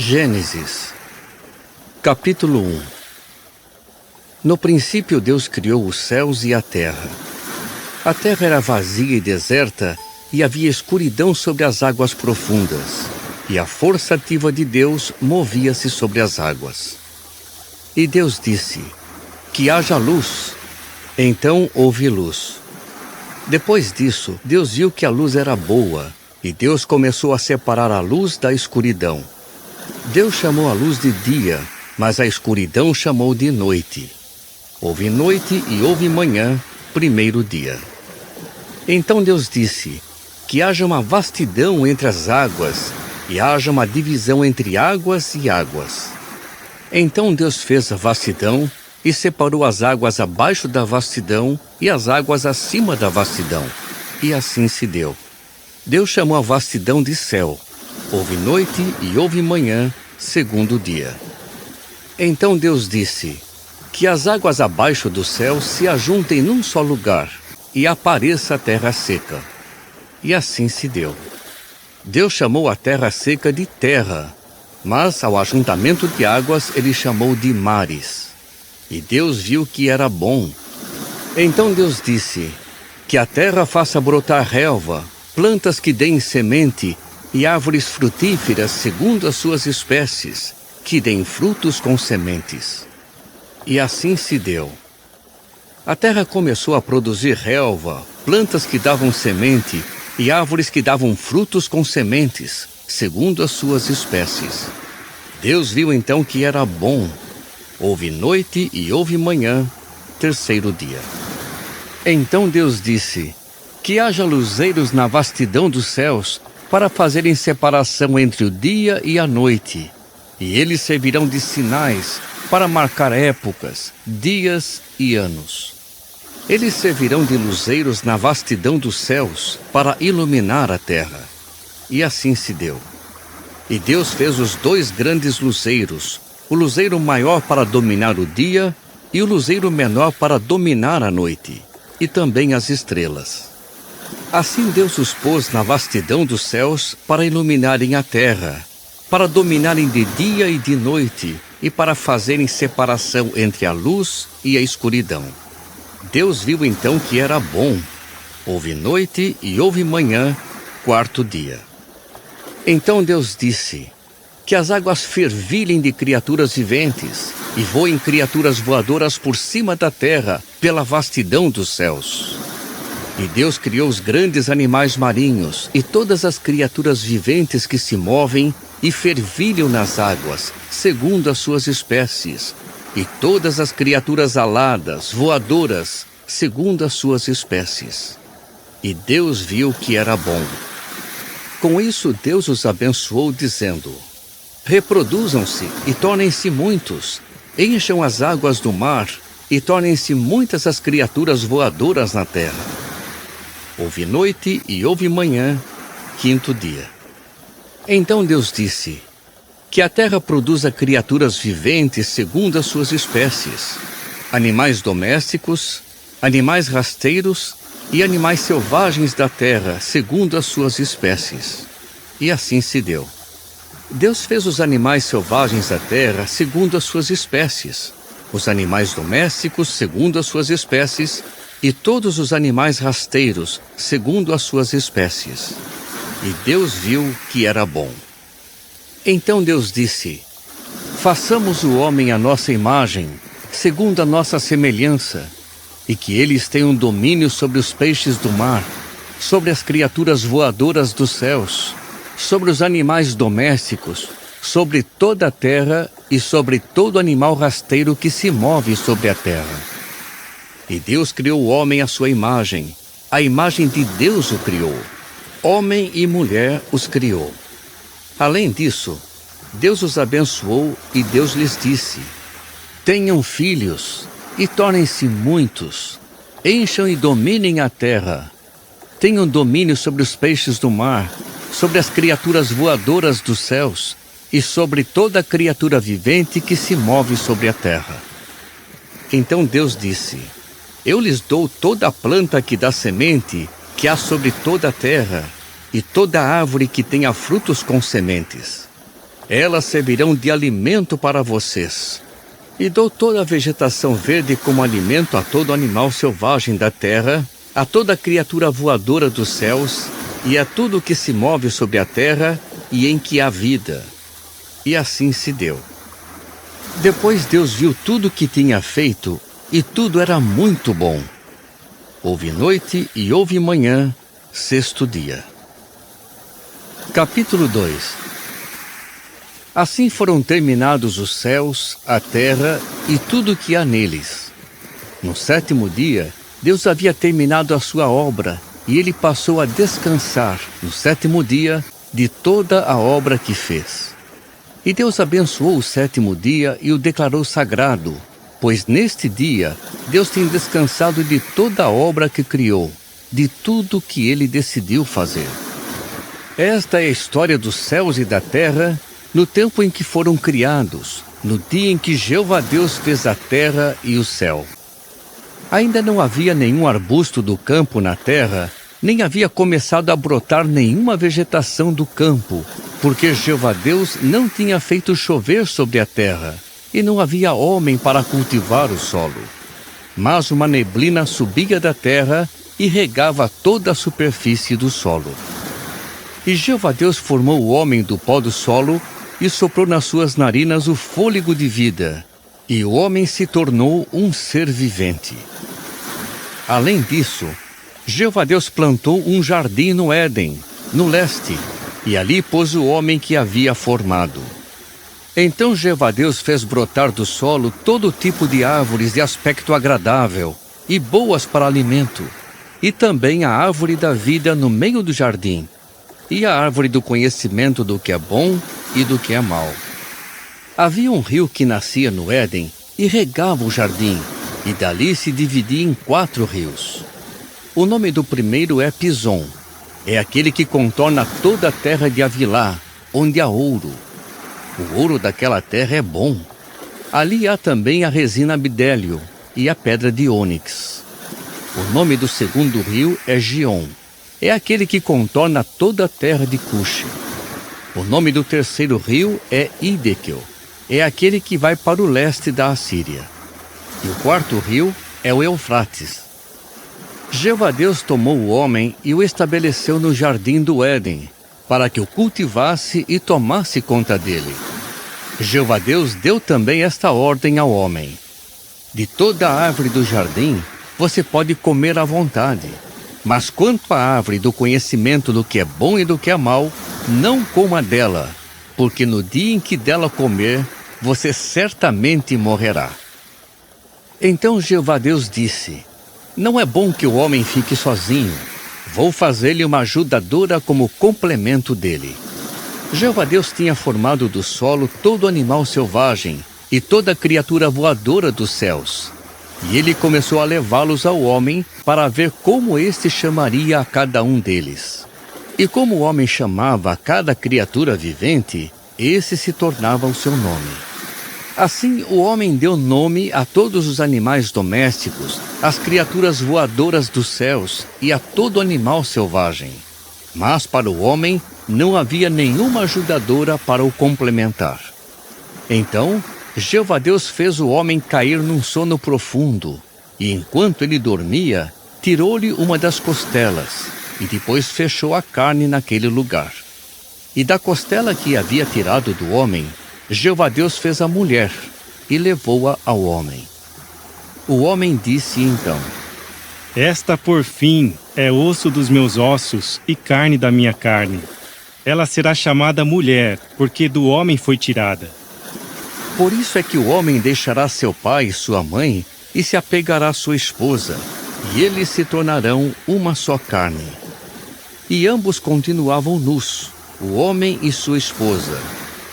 Gênesis, capítulo 1. No princípio Deus criou os céus e a terra. A terra era vazia e deserta, e havia escuridão sobre as águas profundas, e a força ativa de Deus movia-se sobre as águas. E Deus disse: que haja luz. Então houve luz. Depois disso, Deus viu que a luz era boa, e Deus começou a separar a luz da escuridão. Deus chamou a luz de dia, mas a escuridão chamou de noite. Houve noite e houve manhã, primeiro dia. Então Deus disse: que haja uma vastidão entre as águas, e haja uma divisão entre águas e águas. Então Deus fez a vastidão, e separou as águas abaixo da vastidão e as águas acima da vastidão. E assim se deu. Deus chamou a vastidão de céu. Houve noite e houve manhã, segundo dia. Então Deus disse: que as águas abaixo do céu se ajuntem num só lugar, e apareça a terra seca. E assim se deu. Deus chamou a terra seca de terra, mas ao ajuntamento de águas ele chamou de mares. E Deus viu que era bom. Então Deus disse: que a terra faça brotar relva, plantas que deem semente, e árvores frutíferas segundo as suas espécies, que deem frutos com sementes. E assim se deu. A terra começou a produzir relva, plantas que davam semente, e árvores que davam frutos com sementes, segundo as suas espécies. Deus viu então que era bom. Houve noite e houve manhã, terceiro dia. Então Deus disse: que haja luzeiros na vastidão dos céus, para fazerem separação entre o dia e a noite, e eles servirão de sinais para marcar épocas, dias e anos. Eles servirão de luzeiros na vastidão dos céus para iluminar a terra. E assim se deu. E Deus fez os dois grandes luzeiros, o luzeiro maior para dominar o dia e o luzeiro menor para dominar a noite, e também as estrelas. Assim Deus os pôs na vastidão dos céus para iluminarem a terra, para dominarem de dia e de noite, e para fazerem separação entre a luz e a escuridão. Deus viu então que era bom. Houve noite e houve manhã, quarto dia. Então Deus disse: que as águas fervilhem de criaturas viventes, e voem criaturas voadoras por cima da terra, pela vastidão dos céus. E Deus criou os grandes animais marinhos, e todas as criaturas viventes que se movem e fervilham nas águas, segundo as suas espécies, e todas as criaturas aladas, voadoras, segundo as suas espécies. E Deus viu que era bom. Com isso Deus os abençoou, dizendo: reproduzam-se e tornem-se muitos, encham as águas do mar, e tornem-se muitas as criaturas voadoras na terra. Houve noite e houve manhã, quinto dia. Então Deus disse: que a terra produza criaturas viventes segundo as suas espécies, animais domésticos, animais rasteiros e animais selvagens da terra segundo as suas espécies. E assim se deu. Deus fez os animais selvagens da terra segundo as suas espécies, os animais domésticos segundo as suas espécies, e todos os animais rasteiros, segundo as suas espécies. E Deus viu que era bom. Então Deus disse: façamos o homem à nossa imagem, segundo a nossa semelhança, e que eles tenham domínio sobre os peixes do mar, sobre as criaturas voadoras dos céus, sobre os animais domésticos, sobre toda a terra e sobre todo animal rasteiro que se move sobre a terra. E Deus criou o homem à sua imagem, a imagem de Deus o criou. Homem e mulher os criou. Além disso, Deus os abençoou e Deus lhes disse: tenham filhos e tornem-se muitos, encham e dominem a terra. Tenham domínio sobre os peixes do mar, sobre as criaturas voadoras dos céus e sobre toda criatura vivente que se move sobre a terra. Então Deus disse: eu lhes dou toda a planta que dá semente, que há sobre toda a terra, e toda árvore que tenha frutos com sementes. Elas servirão de alimento para vocês. E dou toda a vegetação verde como alimento a todo animal selvagem da terra, a toda criatura voadora dos céus, e a tudo que se move sobre a terra e em que há vida. E assim se deu. Depois Deus viu tudo que tinha feito, e tudo era muito bom. Houve noite e houve manhã, sexto dia. Capítulo 2. Assim foram terminados os céus, a terra e tudo o que há neles. No sétimo dia, Deus havia terminado a sua obra, e ele passou a descansar, no sétimo dia, de toda a obra que fez. E Deus abençoou o sétimo dia e o declarou sagrado, pois neste dia Deus tem descansado de toda a obra que criou, de tudo que ele decidiu fazer. Esta é a história dos céus e da terra, no tempo em que foram criados, no dia em que Jeová Deus fez a terra e o céu. Ainda não havia nenhum arbusto do campo na terra, nem havia começado a brotar nenhuma vegetação do campo, porque Jeová Deus não tinha feito chover sobre a terra, e não havia homem para cultivar o solo. Mas uma neblina subia da terra e regava toda a superfície do solo. E Jeová Deus formou o homem do pó do solo e soprou nas suas narinas o fôlego de vida, e o homem se tornou um ser vivente. Além disso, Jeová Deus plantou um jardim no Éden, no leste, e ali pôs o homem que havia formado. Então Jeová Deus fez brotar do solo todo tipo de árvores de aspecto agradável e boas para alimento, e também a árvore da vida no meio do jardim, e a árvore do conhecimento do que é bom e do que é mau. Havia um rio que nascia no Éden e regava o jardim, e dali se dividia em 4 rios. O nome do primeiro é Pison. É aquele que contorna toda a terra de Havilá, onde há ouro. O ouro daquela terra é bom. Ali há também a resina bidélio e a pedra de ônix. O nome do segundo rio é Gion. É aquele que contorna toda a terra de Cuxi. O nome do terceiro rio é Hiddekel. É aquele que vai para o leste da Assíria. E o quarto rio é o Eufrates. Jeová Deus tomou o homem e o estabeleceu no jardim do Éden, para que o cultivasse e tomasse conta dele. Jeová Deus deu também esta ordem ao homem: de toda a árvore do jardim você pode comer à vontade, mas quanto à árvore do conhecimento do que é bom e do que é mau, não coma dela, porque no dia em que dela comer, você certamente morrerá. Então Jeová Deus disse: não é bom que o homem fique sozinho. Vou fazer-lhe uma ajudadora como complemento dele. Jeová Deus tinha formado do solo todo animal selvagem e toda criatura voadora dos céus. E ele começou a levá-los ao homem para ver como este chamaria a cada um deles. E como o homem chamava a cada criatura vivente, esse se tornava o seu nome. Assim, o homem deu nome a todos os animais domésticos, às criaturas voadoras dos céus e a todo animal selvagem. Mas para o homem não havia nenhuma ajudadora para o complementar. Então, Jeová Deus fez o homem cair num sono profundo, e enquanto ele dormia, tirou-lhe uma das costelas, e depois fechou a carne naquele lugar. E da costela que havia tirado do homem, Jeová Deus fez a mulher e levou-a ao homem. O homem disse então: esta, por fim, é osso dos meus ossos e carne da minha carne. Ela será chamada mulher, porque do homem foi tirada. Por isso é que o homem deixará seu pai e sua mãe e se apegará à sua esposa, e eles se tornarão uma só carne. E ambos continuavam nus, o homem e sua esposa.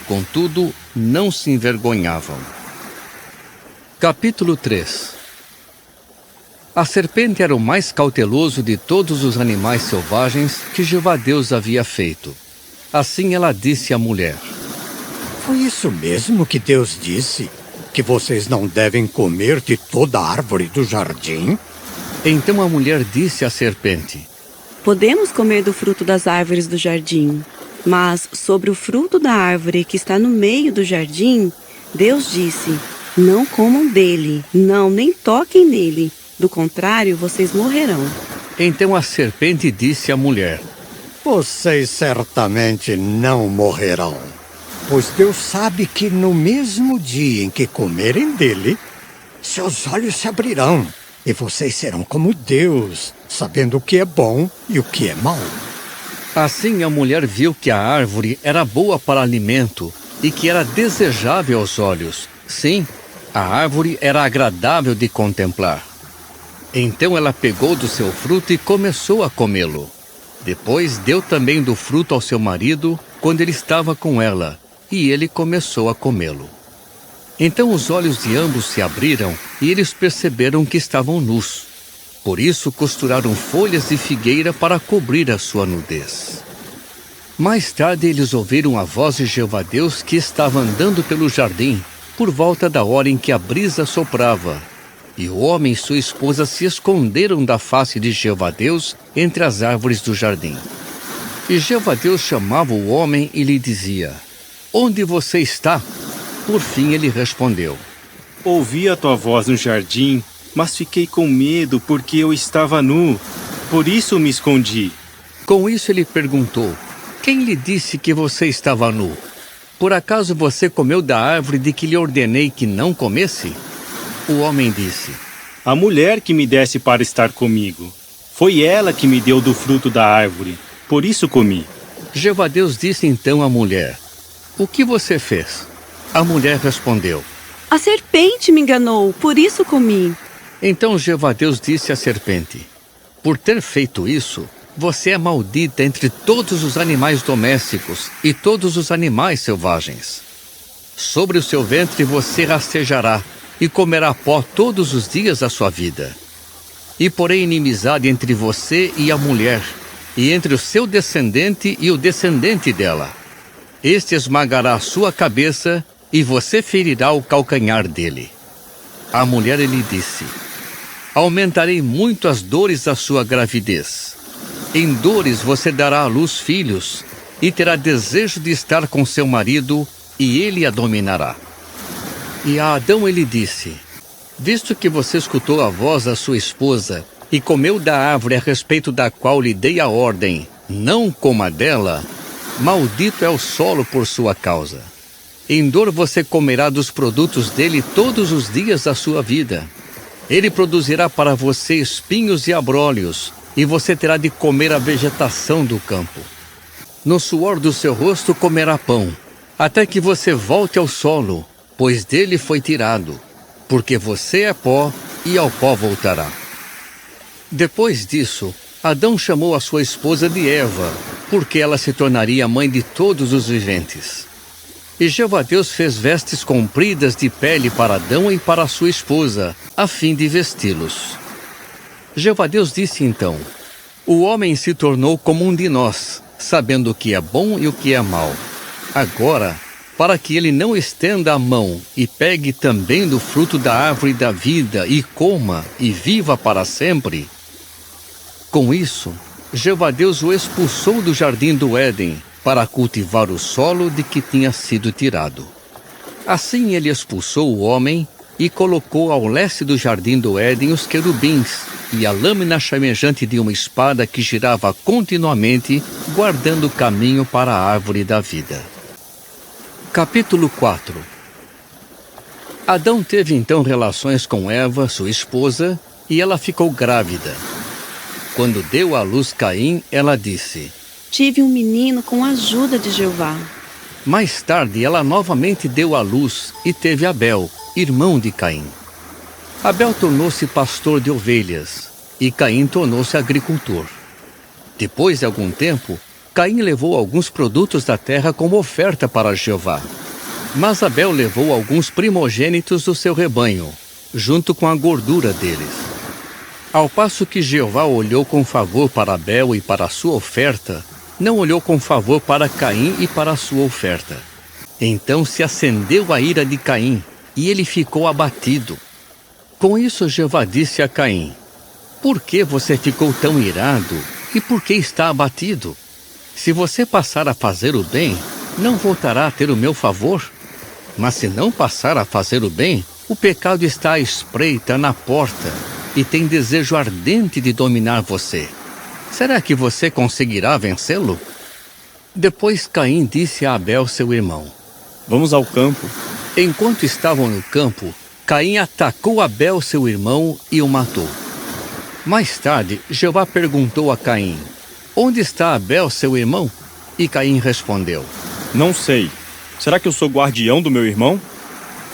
Contudo, não se envergonhavam. Capítulo 3. A serpente era o mais cauteloso de todos os animais selvagens que Jeová Deus havia feito. Assim ela disse à mulher: foi isso mesmo que Deus disse? Que vocês não devem comer de toda a árvore do jardim? Então a mulher disse à serpente: podemos comer do fruto das árvores do jardim, Mas sobre o fruto da árvore que está no meio do jardim, Deus disse: não comam dele, não, nem toquem nele. Do contrário, vocês morrerão. Então a serpente disse à mulher: Vocês certamente não morrerão, pois Deus sabe que no mesmo dia em que comerem dele, seus olhos se abrirão e vocês serão como Deus, sabendo o que é bom e o que é mau. Assim a mulher viu que a árvore era boa para alimento e que era desejável aos olhos. Sim, a árvore era agradável de contemplar. Então ela pegou do seu fruto e começou a comê-lo. Depois deu também do fruto ao seu marido quando ele estava com ela, e ele começou a comê-lo. Então os olhos de ambos se abriram e eles perceberam que estavam nus. Por isso costuraram folhas de figueira para cobrir a sua nudez. Mais tarde eles ouviram a voz de Jeová Deus que estava andando pelo jardim, por volta da hora em que a brisa soprava. E o homem e sua esposa se esconderam da face de Jeová Deus entre as árvores do jardim. E Jeová Deus chamava o homem e lhe dizia: Onde você está? Por fim ele respondeu: Ouvi a tua voz no jardim, mas fiquei com medo porque eu estava nu. Por isso me escondi. Com isso ele perguntou: Quem lhe disse que você estava nu? Por acaso você comeu da árvore de que lhe ordenei que não comesse? O homem disse: A mulher que me desse para estar comigo. Foi ela que me deu do fruto da árvore. Por isso comi. Jeová Deus disse então à mulher: O que você fez? A mulher respondeu: A serpente me enganou, por isso comi. Então Jeová Deus disse à serpente: Por ter feito isso, você é maldita entre todos os animais domésticos e todos os animais selvagens. Sobre o seu ventre você rastejará e comerá pó todos os dias da sua vida. E porém inimizade entre você e a mulher, e entre o seu descendente e o descendente dela. Este esmagará a sua cabeça e você ferirá o calcanhar dele. A mulher lhe disse: Aumentarei muito as dores da sua gravidez. Em dores você dará à luz filhos, e terá desejo de estar com seu marido, e ele a dominará. E a Adão ele disse: Visto que você escutou a voz da sua esposa, e comeu da árvore a respeito da qual lhe dei a ordem, não coma dela, maldito é o solo por sua causa. Em dor você comerá dos produtos dele todos os dias da sua vida. Ele produzirá para você espinhos e abrolhos, e você terá de comer a vegetação do campo. No suor do seu rosto comerá pão, até que você volte ao solo, pois dele foi tirado, porque você é pó e ao pó voltará. Depois disso, Adão chamou a sua esposa de Eva, porque ela se tornaria mãe de todos os viventes. E Jeová Deus fez vestes compridas de pele para Adão e para sua esposa, a fim de vesti-los. Jeová Deus disse então: O homem se tornou como um de nós, sabendo o que é bom e o que é mau. Agora, para que ele não estenda a mão e pegue também do fruto da árvore da vida e coma e viva para sempre. Com isso, Jeová Deus o expulsou do jardim do Éden para cultivar o solo de que tinha sido tirado. Assim ele expulsou o homem e colocou ao leste do jardim do Éden os querubins e a lâmina chamejante de uma espada que girava continuamente, guardando o caminho para a árvore da vida. Capítulo 4. Adão teve então relações com Eva, sua esposa, e ela ficou grávida. Quando deu à luz Caim, ela disse: Tive um menino com a ajuda de Jeová. Mais tarde, ela novamente deu à luz e teve Abel, irmão de Caim. Abel tornou-se pastor de ovelhas, e Caim tornou-se agricultor. Depois de algum tempo, Caim levou alguns produtos da terra como oferta para Jeová. Mas Abel levou alguns primogênitos do seu rebanho, junto com a gordura deles. Ao passo que Jeová olhou com favor para Abel e para a sua oferta, não olhou com favor para Caim e para a sua oferta. Então se acendeu a ira de Caim, e ele ficou abatido. Com isso Jeová disse a Caim: Por que você ficou tão irado, e por que está abatido? Se você passar a fazer o bem, não voltará a ter o meu favor? Mas se não passar a fazer o bem, o pecado está à espreita na porta e tem desejo ardente de dominar você. Será que você conseguirá vencê-lo? Depois Caim disse a Abel, seu irmão: Vamos ao campo. Enquanto estavam no campo, Caim atacou Abel, seu irmão, e o matou. Mais tarde, Jeová perguntou a Caim: Onde está Abel, seu irmão? E Caim respondeu: Não sei. Será que eu sou guardião do meu irmão?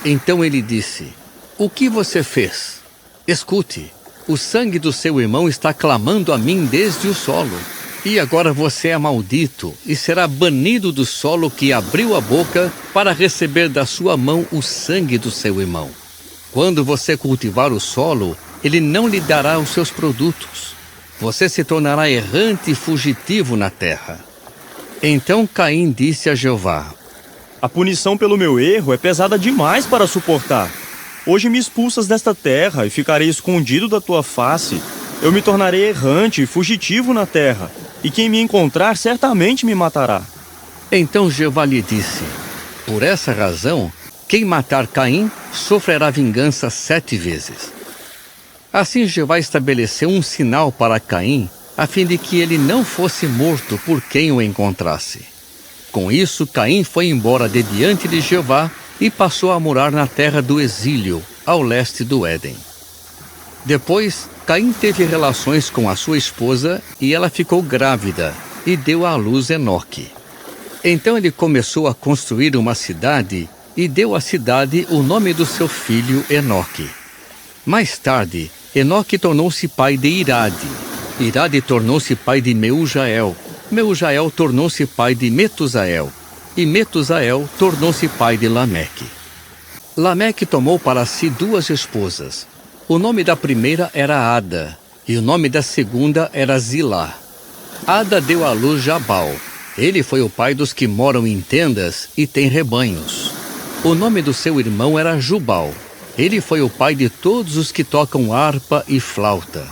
Então ele disse: O que você fez? Escute, o sangue do seu irmão está clamando a mim desde o solo. E agora você é maldito e será banido do solo que abriu a boca para receber da sua mão o sangue do seu irmão. Quando você cultivar o solo, ele não lhe dará os seus produtos. Você se tornará errante e fugitivo na terra. Então Caim disse a Jeová: A punição pelo meu erro é pesada demais para suportar. Hoje me expulsas desta terra e ficarei escondido da tua face. Eu me tornarei errante e fugitivo na terra, e quem me encontrar certamente me matará. Então Jeová lhe disse: Por essa razão, quem matar Caim sofrerá vingança 7 vezes. Assim Jeová estabeleceu um sinal para Caim, a fim de que ele não fosse morto por quem o encontrasse. Com isso, Caim foi embora de diante de Jeová e passou a morar na terra do exílio, ao leste do Éden. Depois, Caim teve relações com a sua esposa e ela ficou grávida e deu à luz Enoque. Então ele começou a construir uma cidade e deu à cidade o nome do seu filho Enoque. Mais tarde, Enoque tornou-se pai de Irade. Irade tornou-se pai de Meujael. Meujael tornou-se pai de Metusael. E Metusael tornou-se pai de Lameque. Lameque tomou para si 2 esposas. O nome da primeira era Ada, e o nome da segunda era Zilá. Ada deu à luz Jabal. Ele foi o pai dos que moram em tendas e têm rebanhos. O nome do seu irmão era Jubal. Ele foi o pai de todos os que tocam harpa e flauta.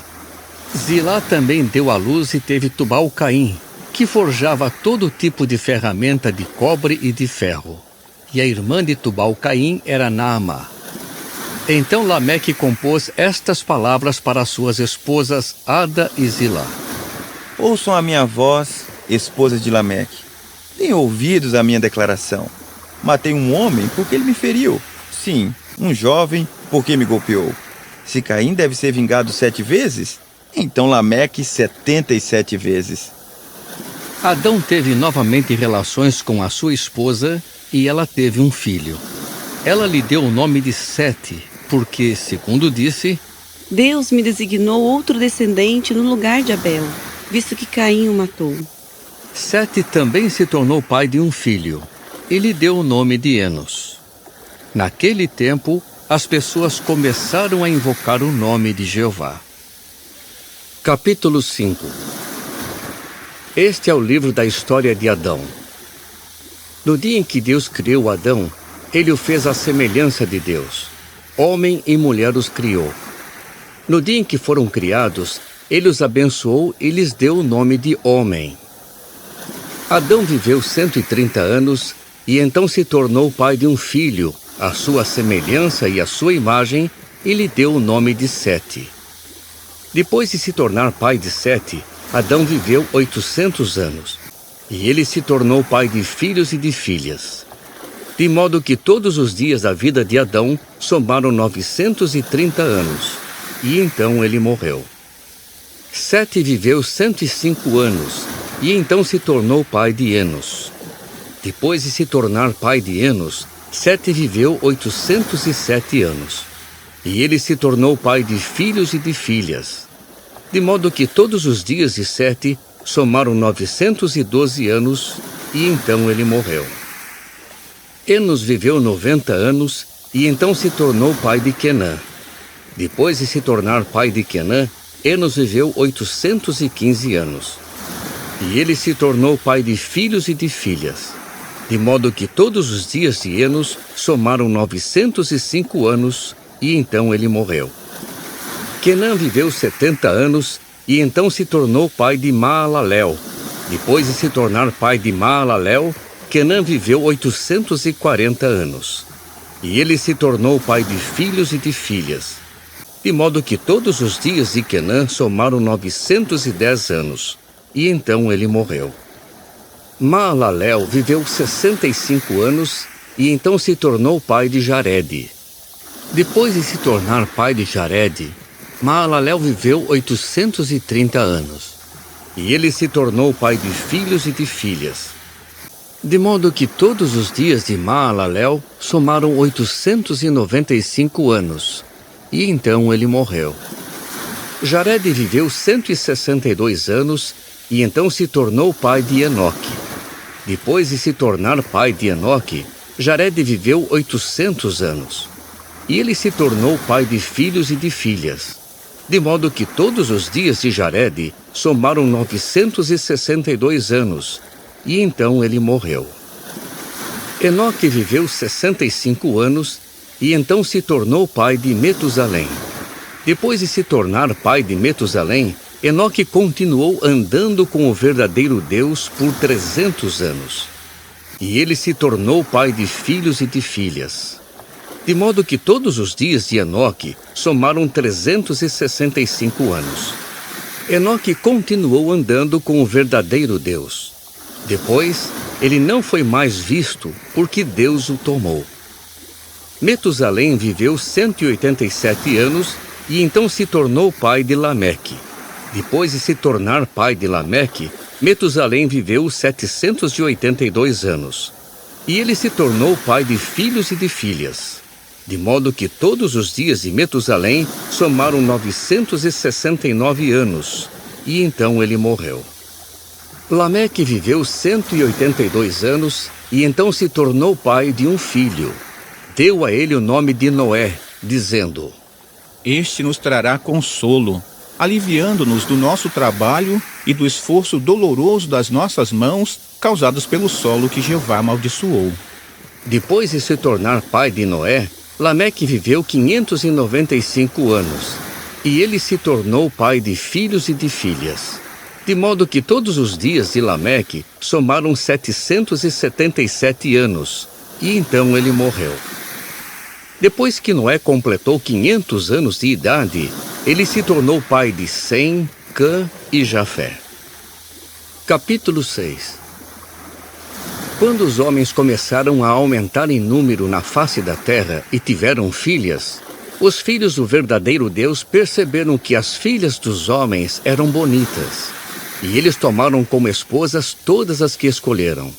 Zilá também deu à luz e teve Tubal-Caim, que forjava todo tipo de ferramenta de cobre e de ferro. E a irmã de Tubal-Caim era Naamá. Então Lameque compôs estas palavras para suas esposas Ada e Zilá. Ouçam a minha voz, esposas de Lameque. Tenham ouvidos a minha declaração. Matei um homem porque ele me feriu. Sim, um jovem porque me golpeou. Se Caim deve ser vingado 7 vezes, então Lameque 77 vezes. Adão teve novamente relações com a sua esposa e ela teve um filho. Ela lhe deu o nome de Sete, porque, segundo disse, Deus me designou outro descendente no lugar de Abel, visto que Caim o matou. Sete também se tornou pai de um filho e lhe deu o nome de Enos. Naquele tempo, as pessoas começaram a invocar o nome de Jeová. Capítulo 5. Este é o livro da história de Adão. No dia em que Deus criou Adão, ele o fez à semelhança de Deus. Homem e mulher os criou. No dia em que foram criados, ele os abençoou e lhes deu o nome de homem. Adão viveu 130 anos e então se tornou pai de um filho, à sua semelhança e à sua imagem, e lhe deu o nome de Sete. Depois de se tornar pai de Sete, Adão viveu 800 anos, e ele se tornou pai de filhos e de filhas. De modo que todos os dias da vida de Adão somaram 930 anos, e então ele morreu. Sete viveu 105 anos, e então se tornou pai de Enos. Depois de se tornar pai de Enos, Sete viveu 807 anos, e ele se tornou pai de filhos e de filhas. De modo que todos os dias de Sete somaram 912 anos, e então ele morreu. Enos viveu 90 anos, e então se tornou pai de Quenã. Depois de se tornar pai de Quenã, Enos viveu 815 anos. E ele se tornou pai de filhos e de filhas. De modo que todos os dias de Enos somaram 905 anos, e então ele morreu. Quenã viveu 70 anos, e então se tornou pai de Maalalel. Depois de se tornar pai de Maalalel, Quenã viveu 840 anos. E ele se tornou pai de filhos e de filhas. De modo que todos os dias de Quenã somaram 910 anos. E então ele morreu. Maalalel viveu 65 anos e então se tornou pai de Jarede. Depois de se tornar pai de Jarede, Maalalel viveu 830 anos. E ele se tornou pai de filhos e de filhas. De modo que todos os dias de Maalalel somaram 895 anos. E então ele morreu. Jarede viveu 162 anos e então se tornou pai de Enoque. Depois de se tornar pai de Enoque, Jarede viveu 800 anos. E ele se tornou pai de filhos e de filhas. De modo que todos os dias de Jarede somaram 962 anos. E então ele morreu. Enoque viveu 65 anos e então se tornou pai de Metusalém. Depois de se tornar pai de Metusalém, Enoque continuou andando com o verdadeiro Deus por 300 anos. E ele se tornou pai de filhos e de filhas. De modo que todos os dias de Enoque somaram 365 anos. Enoque continuou andando com o verdadeiro Deus. Depois, ele não foi mais visto porque Deus o tomou. Metusalém viveu 187 anos e então se tornou pai de Lameque. Depois de se tornar pai de Lameque, Metusalém viveu 782 anos. E ele se tornou pai de filhos e de filhas. De modo que todos os dias de Metusalém somaram 969 anos. E então ele morreu. Lameque viveu 182 anos e então se tornou pai de um filho. Deu a ele o nome de Noé, dizendo: Este nos trará consolo, aliviando-nos do nosso trabalho e do esforço doloroso das nossas mãos causados pelo solo que Jeová amaldiçoou. Depois de se tornar pai de Noé, Lameque viveu 595 anos. E ele se tornou pai de filhos e de filhas. De modo que todos os dias de Lameque somaram 777 anos. E então ele morreu. Depois que Noé completou 500 anos de idade, ele se tornou pai de Sem, Cã e Jafé. Capítulo 6. Quando os homens começaram a aumentar em número na face da terra e tiveram filhas, os filhos do verdadeiro Deus perceberam que as filhas dos homens eram bonitas, e eles tomaram como esposas todas as que escolheram.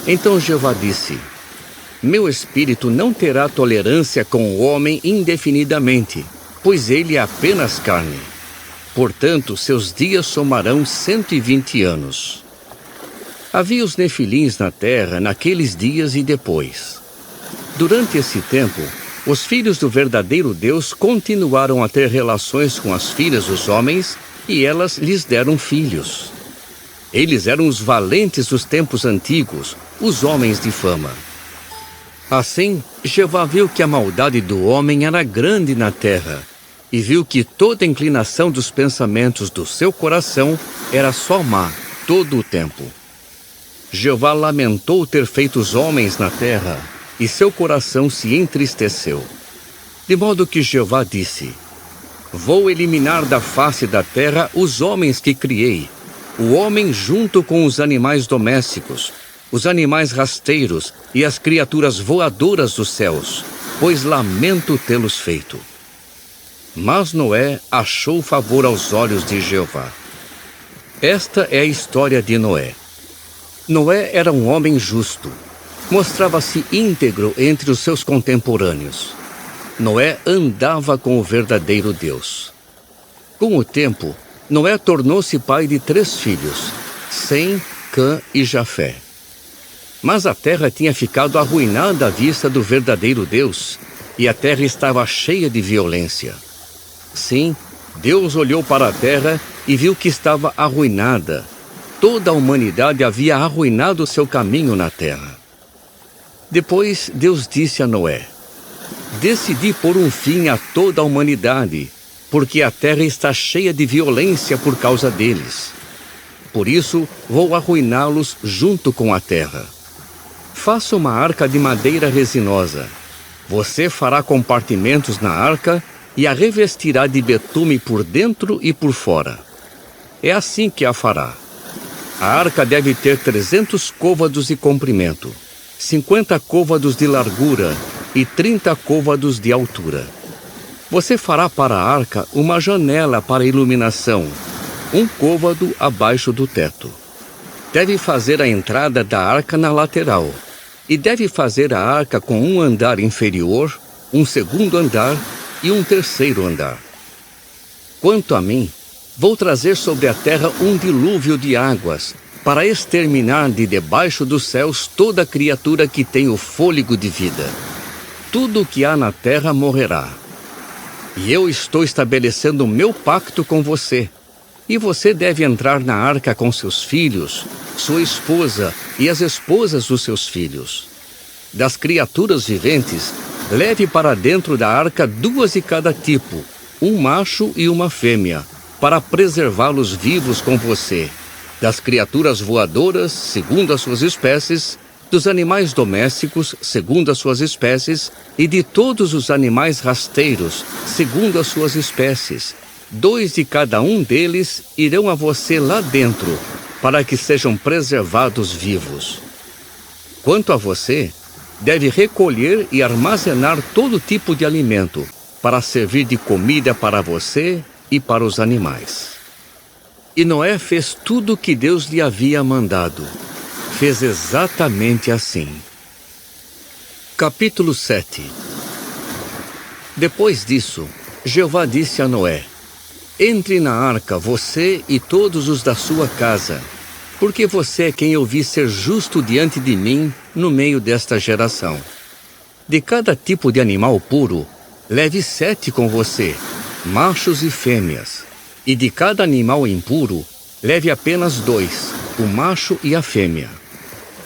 Então Jeová disse: Meu espírito não terá tolerância com o homem indefinidamente, pois ele é apenas carne. Portanto, seus dias somarão 120 anos. Havia os nefilins na terra naqueles dias e depois. Durante esse tempo, os filhos do verdadeiro Deus continuaram a ter relações com as filhas dos homens e elas lhes deram filhos. Eles eram os valentes dos tempos antigos, os homens de fama. Assim, Jeová viu que a maldade do homem era grande na terra, e viu que toda inclinação dos pensamentos do seu coração era só má todo o tempo. Jeová lamentou ter feito os homens na terra, e seu coração se entristeceu. De modo que Jeová disse: Vou eliminar da face da terra os homens que criei, o homem junto com os animais domésticos, os animais rasteiros e as criaturas voadoras dos céus, pois lamento tê-los feito. Mas Noé achou favor aos olhos de Jeová. Esta é a história de Noé. Noé era um homem justo. Mostrava-se íntegro entre os seus contemporâneos. Noé andava com o verdadeiro Deus. Com o tempo, Noé tornou-se pai de 3 filhos, Sem, Cã e Jafé. Mas a terra tinha ficado arruinada à vista do verdadeiro Deus, e a terra estava cheia de violência. Sim, Deus olhou para a terra e viu que estava arruinada. Toda a humanidade havia arruinado seu caminho na terra. Depois Deus disse a Noé: Decidi pôr um fim a toda a humanidade, porque a terra está cheia de violência por causa deles. Por isso, vou arruiná-los junto com a terra. Faça uma arca de madeira resinosa. Você fará compartimentos na arca e a revestirá de betume por dentro e por fora. É assim que a fará. A arca deve ter 300 côvados de comprimento, 50 côvados de largura e 30 côvados de altura. Você fará para a arca uma janela para iluminação, 1 côvado abaixo do teto. Deve fazer a entrada da arca na lateral, e deve fazer a arca com um andar inferior, um segundo andar e um terceiro andar. Quanto a mim, vou trazer sobre a terra um dilúvio de águas, para exterminar de debaixo dos céus toda criatura que tem o fôlego de vida. Tudo o que há na terra morrerá. E eu estou estabelecendo o meu pacto com você. E você deve entrar na arca com seus filhos, sua esposa e as esposas dos seus filhos. Das criaturas viventes, leve para dentro da arca 2 de cada tipo, um macho e uma fêmea, para preservá-los vivos com você. Das criaturas voadoras, segundo as suas espécies, dos animais domésticos, segundo as suas espécies, e de todos os animais rasteiros, segundo as suas espécies. 2 de cada um deles irão a você lá dentro, para que sejam preservados vivos. Quanto a você, deve recolher e armazenar todo tipo de alimento, para servir de comida para você e para os animais. E Noé fez tudo o que Deus lhe havia mandado. Fez exatamente assim. Capítulo 7. Depois disso, Jeová disse a Noé: entre na arca, você e todos os da sua casa, porque você é quem eu vi ser justo diante de mim no meio desta geração. De cada tipo de animal puro, leve 7 com você, machos e fêmeas. E de cada animal impuro, leve apenas 2, o macho e a fêmea.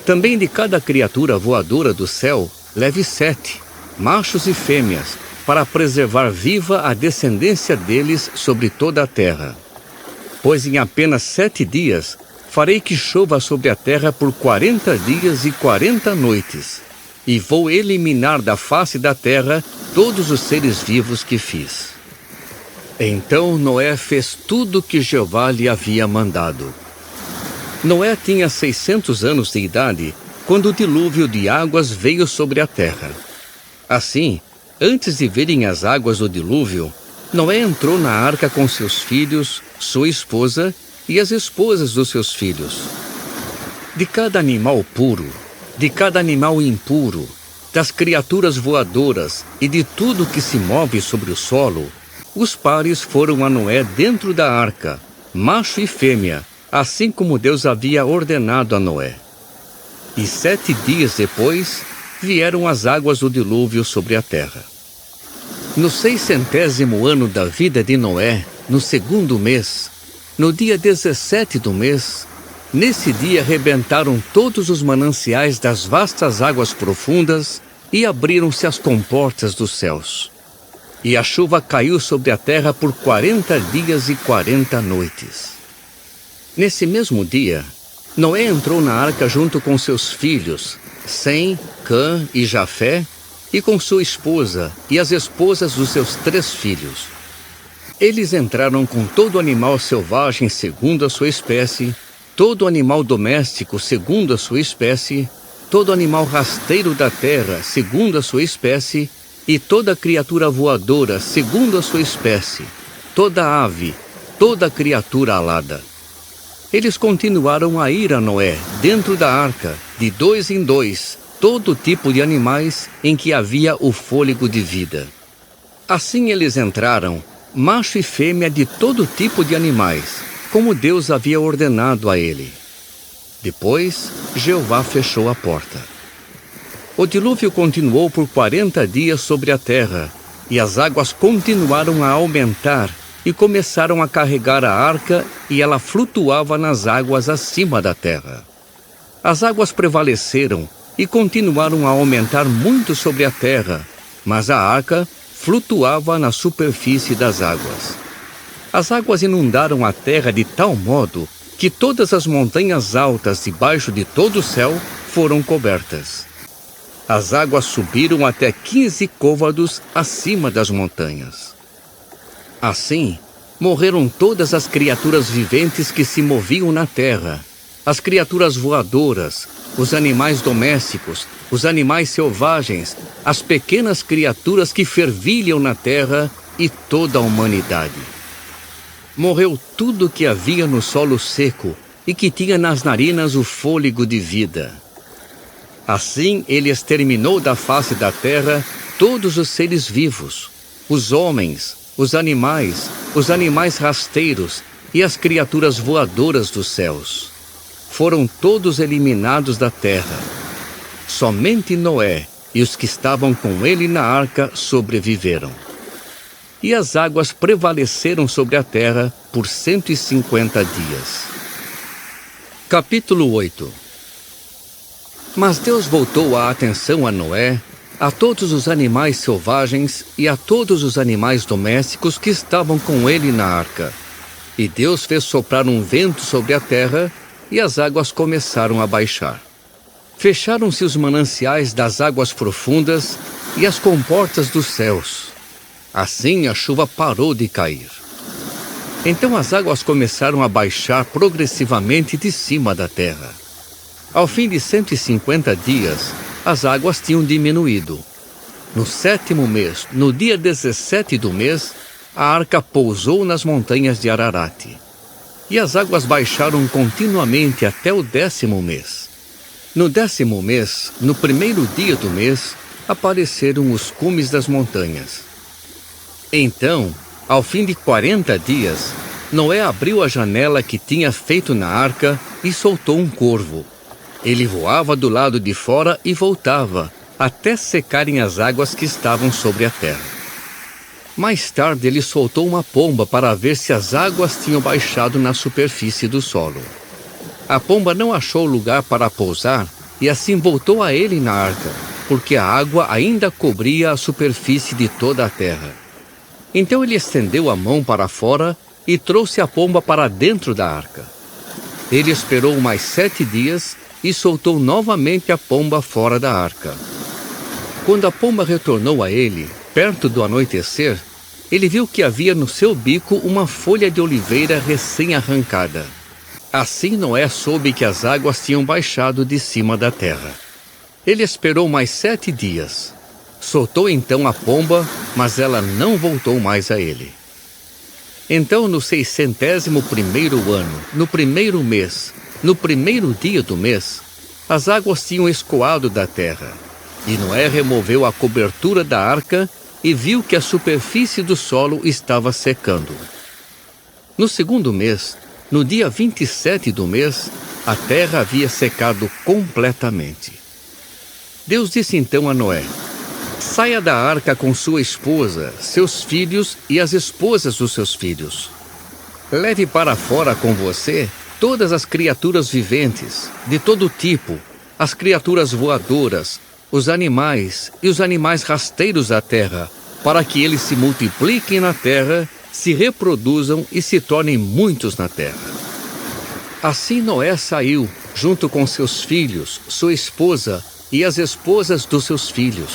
Também de cada criatura voadora do céu, leve 7, machos e fêmeas, para preservar viva a descendência deles sobre toda a terra. Pois em apenas 7 dias, farei que chova sobre a terra por 40 dias e 40 noites, e vou eliminar da face da terra todos os seres vivos que fiz. Então Noé fez tudo o que Jeová lhe havia mandado. Noé tinha 600 anos de idade quando o dilúvio de águas veio sobre a terra. Assim, antes de virem as águas do dilúvio, Noé entrou na arca com seus filhos, sua esposa e as esposas dos seus filhos. De cada animal puro, de cada animal impuro, das criaturas voadoras e de tudo que se move sobre o solo, os pares foram a Noé dentro da arca, macho e fêmea, assim como Deus havia ordenado a Noé. E 7 dias depois, vieram as águas do dilúvio sobre a terra. No 600º ano da vida de Noé, no 2º mês, no dia 17 do mês, nesse dia rebentaram todos os mananciais das vastas águas profundas e abriram-se as comportas dos céus. E a chuva caiu sobre a terra por 40 dias e 40 noites. Nesse mesmo dia, Noé entrou na arca junto com seus filhos, Sem, Cã e Jafé, e com sua esposa e as esposas dos seus 3 filhos. Eles entraram com todo animal selvagem segundo a sua espécie, todo animal doméstico segundo a sua espécie, todo animal rasteiro da terra segundo a sua espécie, e toda criatura voadora segundo a sua espécie, toda ave, toda criatura alada. Eles continuaram a ir a Noé, dentro da arca, de 2 em 2, todo tipo de animais em que havia o fôlego de vida. Assim eles entraram, macho e fêmea de todo tipo de animais, como Deus havia ordenado a ele. Depois, Jeová fechou a porta. O dilúvio continuou por 40 dias sobre a terra, e as águas continuaram a aumentar, e começaram a carregar a arca, e ela flutuava nas águas acima da terra. As águas prevaleceram e continuaram a aumentar muito sobre a terra, mas a arca flutuava na superfície das águas. As águas inundaram a terra de tal modo que todas as montanhas altas debaixo de todo o céu foram cobertas. As águas subiram até 15 côvados acima das montanhas. Assim, morreram todas as criaturas viventes que se moviam na terra, as criaturas voadoras, os animais domésticos, os animais selvagens, as pequenas criaturas que fervilham na terra e toda a humanidade. Morreu tudo que havia no solo seco e que tinha nas narinas o fôlego de vida. Assim ele exterminou da face da terra todos os seres vivos, os homens, os animais rasteiros e as criaturas voadoras dos céus. Foram todos eliminados da terra. Somente Noé e os que estavam com ele na arca sobreviveram. E as águas prevaleceram sobre a terra por 150 dias. Capítulo 8. Mas Deus voltou a atenção a Noé, a todos os animais selvagens e a todos os animais domésticos que estavam com ele na arca. E Deus fez soprar um vento sobre a terra, e as águas começaram a baixar. Fecharam-se os mananciais das águas profundas e as comportas dos céus. Assim a chuva parou de cair. Então as águas começaram a baixar progressivamente de cima da terra. Ao fim de 150 dias, as águas tinham diminuído. No 7º mês, no dia 17 do mês, a arca pousou nas montanhas de Ararat. E as águas baixaram continuamente até o 10º mês. No 10º mês, no primeiro dia do mês, apareceram os cumes das montanhas. Então, ao fim de 40 dias, Noé abriu a janela que tinha feito na arca e soltou um corvo. Ele voava do lado de fora e voltava, até secarem as águas que estavam sobre a terra. Mais tarde ele soltou uma pomba para ver se as águas tinham baixado na superfície do solo. A pomba não achou lugar para pousar e assim voltou a ele na arca, porque a água ainda cobria a superfície de toda a terra. Então ele estendeu a mão para fora e trouxe a pomba para dentro da arca. Ele esperou mais 7 dias e soltou novamente a pomba fora da arca. Quando a pomba retornou a ele, perto do anoitecer, ele viu que havia no seu bico uma folha de oliveira recém-arrancada. Assim Noé soube que as águas tinham baixado de cima da terra. Ele esperou mais 7 dias. Soltou então a pomba, mas ela não voltou mais a ele. Então, no 601º ano, no primeiro mês, no primeiro dia do mês, as águas tinham escoado da terra. E Noé removeu a cobertura da arca e viu que a superfície do solo estava secando. No 2º mês, no dia 27 do mês, a terra havia secado completamente. Deus disse então a Noé: saia da arca com sua esposa, seus filhos e as esposas dos seus filhos. Leve para fora com você todas as criaturas viventes, de todo tipo, as criaturas voadoras, os animais e os animais rasteiros da terra, para que eles se multipliquem na terra, se reproduzam e se tornem muitos na terra. Assim Noé saiu, junto com seus filhos, sua esposa e as esposas dos seus filhos.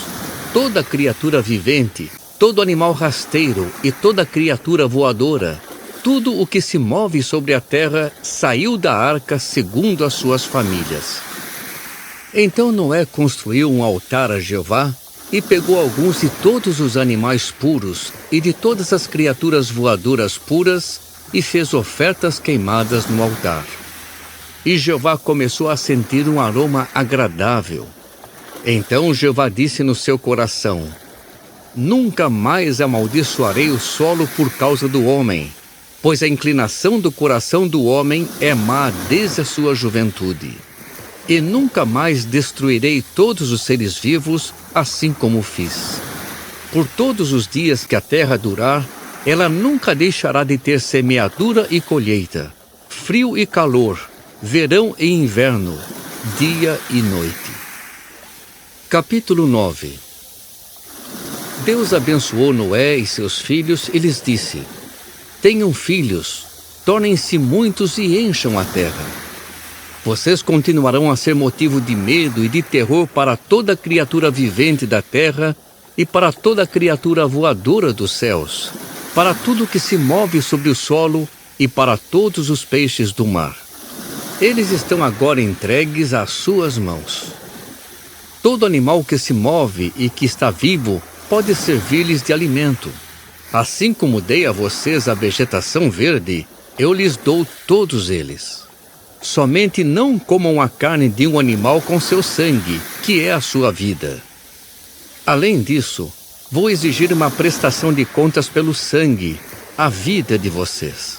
Toda criatura vivente, todo animal rasteiro e toda criatura voadora, tudo o que se move sobre a terra saiu da arca segundo as suas famílias. Então Noé construiu um altar a Jeová e pegou alguns de todos os animais puros e de todas as criaturas voadoras puras e fez ofertas queimadas no altar. E Jeová começou a sentir um aroma agradável. Então Jeová disse no seu coração: nunca mais amaldiçoarei o solo por causa do homem, pois a inclinação do coração do homem é má desde a sua juventude. E nunca mais destruirei todos os seres vivos, assim como fiz. Por todos os dias que a terra durar, ela nunca deixará de ter semeadura e colheita, frio e calor, verão e inverno, dia e noite. Capítulo 9. Deus abençoou Noé e seus filhos e lhes disse: tenham filhos, tornem-se muitos e encham a terra. Vocês continuarão a ser motivo de medo e de terror para toda criatura vivente da terra e para toda criatura voadora dos céus, para tudo que se move sobre o solo e para todos os peixes do mar. Eles estão agora entregues às suas mãos. Todo animal que se move e que está vivo pode servir-lhes de alimento. Assim como dei a vocês a vegetação verde, eu lhes dou todos eles. Somente não comam a carne de um animal com seu sangue, que é a sua vida. Além disso, vou exigir uma prestação de contas pelo sangue, a vida de vocês.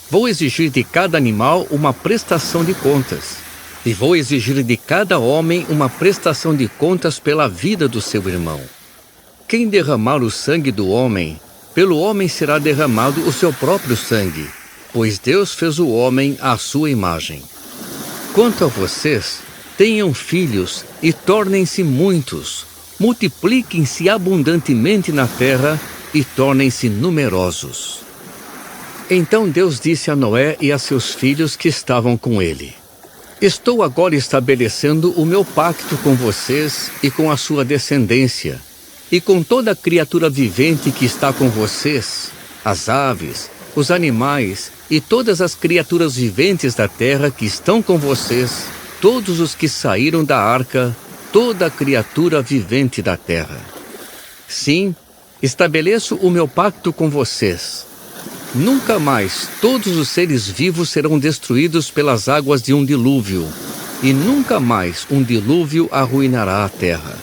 Vou exigir de cada animal uma prestação de contas. E vou exigir de cada homem uma prestação de contas pela vida do seu irmão. Quem derramar o sangue do homem, pelo homem será derramado o seu próprio sangue, pois Deus fez o homem à sua imagem. Quanto a vocês, tenham filhos e tornem-se muitos, multipliquem-se abundantemente na terra e tornem-se numerosos. Então Deus disse a Noé e a seus filhos que estavam com ele: Estou agora estabelecendo o meu pacto com vocês e com a sua descendência, e com toda criatura vivente que está com vocês, as aves, os animais e todas as criaturas viventes da terra que estão com vocês, todos os que saíram da arca, toda criatura vivente da terra. Sim, estabeleço o meu pacto com vocês. Nunca mais todos os seres vivos serão destruídos pelas águas de um dilúvio, e nunca mais um dilúvio arruinará a terra.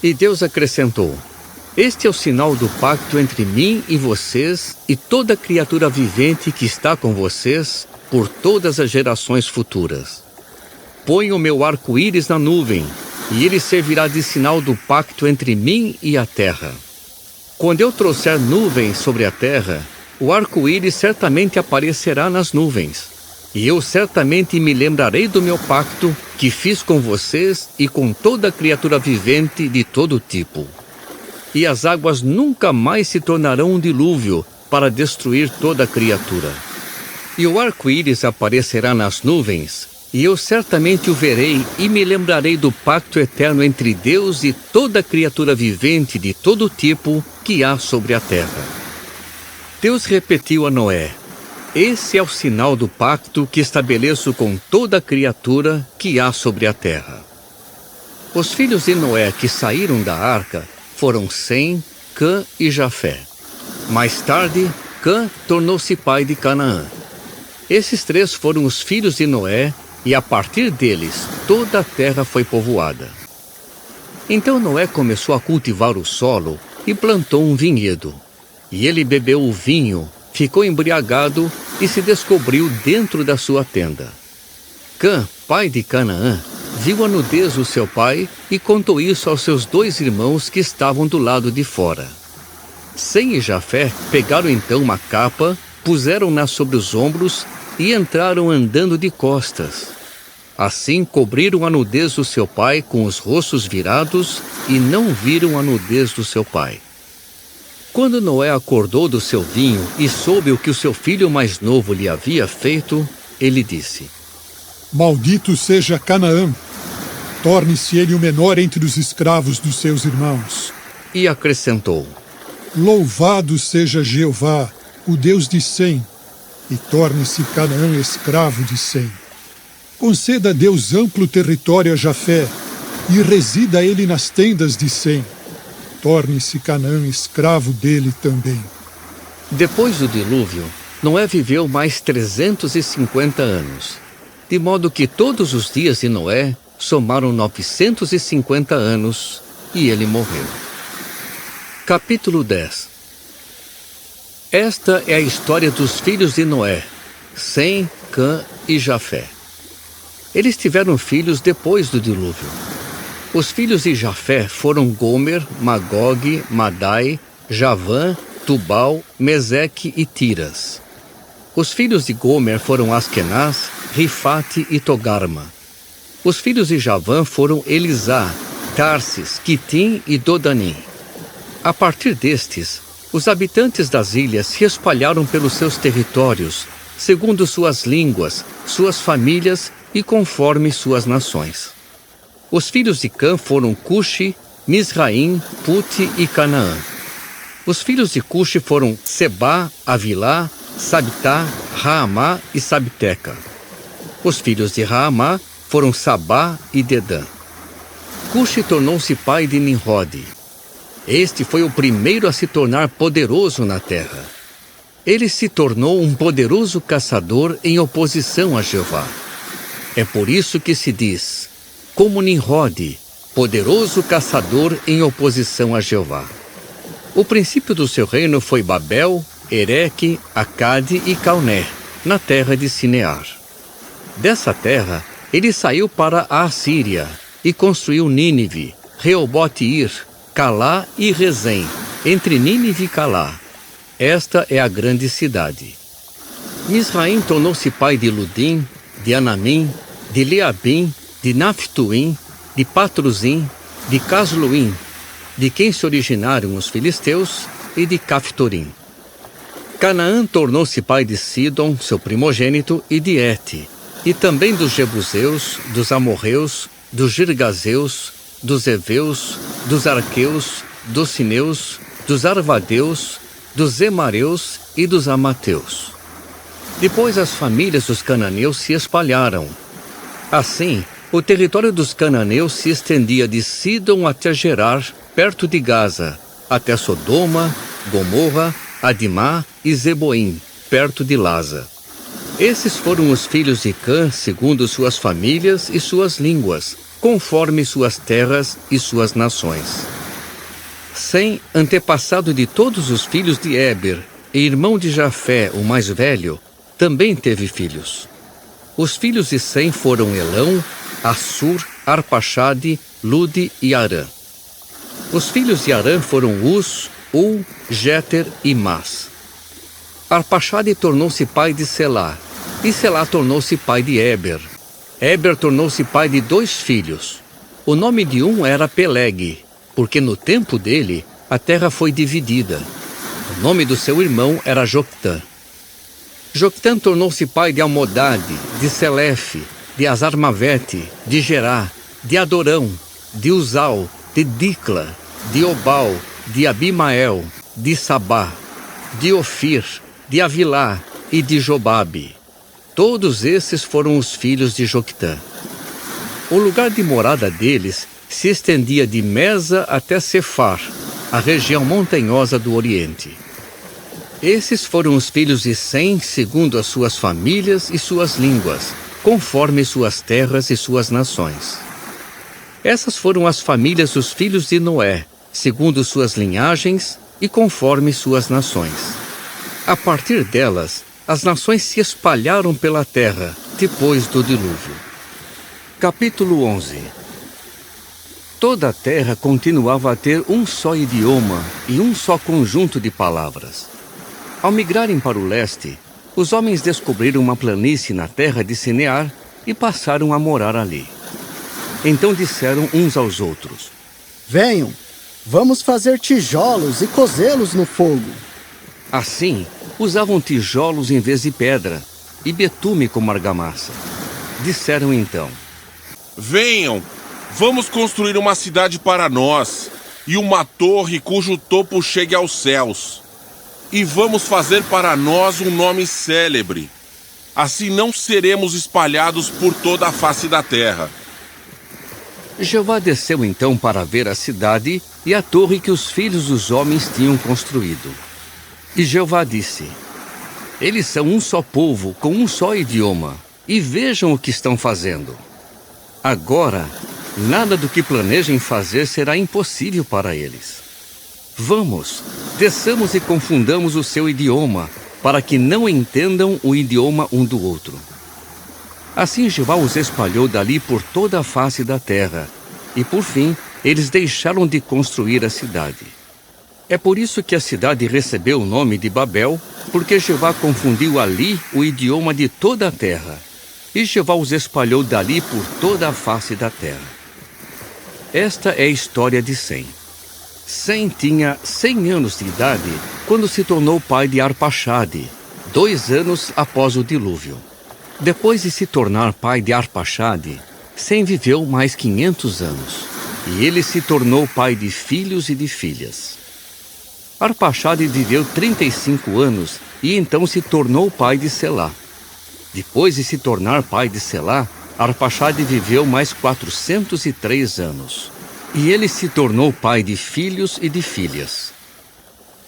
E Deus acrescentou: Este é o sinal do pacto entre mim e vocês e toda criatura vivente que está com vocês por todas as gerações futuras. Ponho o meu arco-íris na nuvem, e ele servirá de sinal do pacto entre mim e a terra. Quando eu trouxer nuvens sobre a terra, o arco-íris certamente aparecerá nas nuvens, e eu certamente me lembrarei do meu pacto que fiz com vocês e com toda criatura vivente de todo tipo. E as águas nunca mais se tornarão um dilúvio para destruir toda criatura. E o arco-íris aparecerá nas nuvens, e eu certamente o verei e me lembrarei do pacto eterno entre Deus e toda criatura vivente de todo tipo que há sobre a terra. Deus repetiu a Noé: Esse é o sinal do pacto que estabeleço com toda criatura que há sobre a terra. Os filhos de Noé que saíram da arca foram Sem, Cã e Jafé. Mais tarde, Cã tornou-se pai de Canaã. Esses três foram os filhos de Noé, e a partir deles toda a terra foi povoada. Então Noé começou a cultivar o solo e plantou um vinhedo. E ele bebeu o vinho, ficou embriagado e se descobriu dentro da sua tenda. Cã, pai de Canaã, viu a nudez do seu pai e contou isso aos seus 2 irmãos que estavam do lado de fora. Sem e Jafé pegaram então uma capa, puseram-na sobre os ombros e entraram andando de costas. Assim cobriram a nudez do seu pai com os rostos virados e não viram a nudez do seu pai. Quando Noé acordou do seu vinho e soube o que o seu filho mais novo lhe havia feito, ele disse: Maldito seja Canaã, torne-se ele o menor entre os escravos dos seus irmãos. E acrescentou: Louvado seja Jeová, o Deus de Sem, e torne-se Canaã escravo de Sem. Conceda a Deus amplo território a Jafé, e resida ele nas tendas de Sem. Torne-se Canaã escravo dele também. Depois do dilúvio, Noé viveu mais 350 anos, de modo que todos os dias de Noé somaram 950 anos, e ele morreu. Capítulo 10. Esta é a história dos filhos de Noé, Sem, Cã e Jafé. Eles tiveram filhos depois do dilúvio. Os filhos de Jafé foram Gomer, Magog, Madai, Javã, Tubal, Meseque e Tiras. Os filhos de Gomer foram Askenaz, Rifate e Togarma. Os filhos de Javã foram Elisá, Tarsis, Quitim e Dodanim. A partir destes, Os habitantes das ilhas se espalharam pelos seus territórios, segundo suas línguas, suas famílias e conforme suas nações. Os filhos de Cã foram Cuxi, Misraim, Puti e Canaã. Os filhos de Cuxi foram Sebá, Avilá, Sabitá, Raamá e Sabteca. Os filhos de Raamá foram Sabá e Dedã. Cuxi tornou-se pai de Nimrod. Este foi o primeiro a se tornar poderoso na terra. Ele se tornou um poderoso caçador em oposição a Jeová. É por isso que se diz, como Nimrod, poderoso caçador em oposição a Jeová. O princípio do seu reino foi Babel, Ereque, Acade e Calné, na terra de Sinear. Dessa terra, ele saiu para a Assíria e construiu Nínive, Reobote-ir, Calá e Rezém, entre Nínive e Calá. Esta é a grande cidade. Misraim tornou-se pai de Ludim, de Anamim, de Leabim, de Naphtuim, de Patruzim, de Casluim, de quem se originaram os filisteus, e de Caftorim. Canaã tornou-se pai de Sidom, seu primogênito, e de Hete, e também dos Jebuseus, dos Amorreus, dos Girgazeus, dos Eveus, dos Arqueus, dos Sineus, dos Arvadeus, dos Emareus e dos Amateus. Depois as famílias dos cananeus se espalharam. Assim, o território dos cananeus se estendia de Sidom até Gerar, perto de Gaza, até Sodoma, Gomorra, Adimá e Zeboim, perto de Laza. Esses foram os filhos de Cã, segundo suas famílias e suas línguas, conforme suas terras e suas nações. Sem, antepassado de todos os filhos de Éber, e irmão de Jafé, o mais velho, também teve filhos. Os filhos de Sem foram Elão, Assur, Arpaxade, Lude e Arã. Os filhos de Arã foram Uz, Ul, Jéter e Mas. Arpaxade tornou-se pai de Selá, e Selá tornou-se pai de Éber. Éber tornou-se pai de 2 filhos. O nome de um era Peleg, porque no tempo dele a terra foi dividida. O nome do seu irmão era Joctã. Joctã tornou-se pai de Almodade, de Selefe, de Azarmavete, de Gerá, de Adorão, de Uzal, de Dicla, de Obal, de Abimael, de Sabá, de Ofir, de Avilá e de Jobabe. Todos esses foram os filhos de Joctã. O lugar de morada deles se estendia de Mesa até Cefar, a região montanhosa do Oriente. Esses foram os filhos de Sem, segundo as suas famílias e suas línguas, conforme suas terras e suas nações. Essas foram as famílias dos filhos de Noé, segundo suas linhagens e conforme suas nações. A partir delas, as nações se espalharam pela terra, depois do dilúvio. Capítulo 11. Toda a terra continuava a ter um só idioma e um só conjunto de palavras. Ao migrarem para o leste, os homens descobriram uma planície na terra de Sinear e passaram a morar ali. Então disseram uns aos outros: Venham, vamos fazer tijolos e cozê-los no fogo. Assim, usavam tijolos em vez de pedra e betume como argamassa. Disseram então: Venham, vamos construir uma cidade para nós e uma torre cujo topo chegue aos céus. E vamos fazer para nós um nome célebre. Assim não seremos espalhados por toda a face da terra. Jeová desceu então para ver a cidade e a torre que os filhos dos homens tinham construído. E Jeová disse: Eles são um só povo, com um só idioma, e vejam o que estão fazendo. Agora, nada do que planejem fazer será impossível para eles. Vamos, desçamos e confundamos o seu idioma, para que não entendam o idioma um do outro. Assim Jeová os espalhou dali por toda a face da terra, e por fim eles deixaram de construir a cidade. É por isso que a cidade recebeu o nome de Babel, porque Jeová confundiu ali o idioma de toda a terra, e Jeová os espalhou dali por toda a face da terra. Esta é a história de Sem. Sem tinha 100 anos de idade quando se tornou pai de Arpaxade, 2 anos após o dilúvio. Depois de se tornar pai de Arpaxade, Sem viveu mais 500 anos, e ele se tornou pai de filhos e de filhas. Arpaxade viveu 35 anos e então se tornou pai de Selá. Depois de se tornar pai de Selá, Arpaxade viveu mais 403 anos, e ele se tornou pai de filhos e de filhas.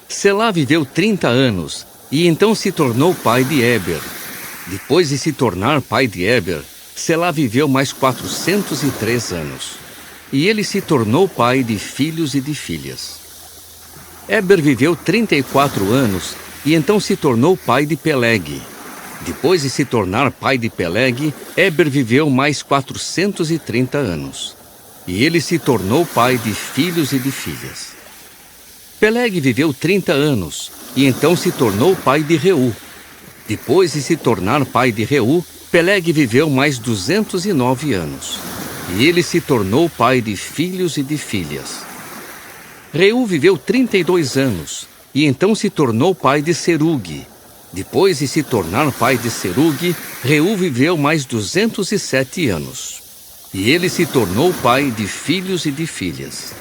Selá viveu 30 anos, e então se tornou pai de Éber. Depois de se tornar pai de Éber, Selá viveu mais 403 anos, e ele se tornou pai de filhos e de filhas. Éber viveu 34 anos, e então se tornou pai de Peleg. Depois de se tornar pai de Peleg, Éber viveu mais 430 anos, e ele se tornou pai de filhos e de filhas. Peleg viveu 30 anos, e então se tornou pai de Reu. Depois de se tornar pai de Reu, Peleg viveu mais 209 anos, e ele se tornou pai de filhos e de filhas. Reu viveu 32 anos, e então se tornou pai de Serugue. Depois de se tornar pai de Serugue, Reu viveu mais 207 anos, e ele se tornou pai de filhos e de filhas.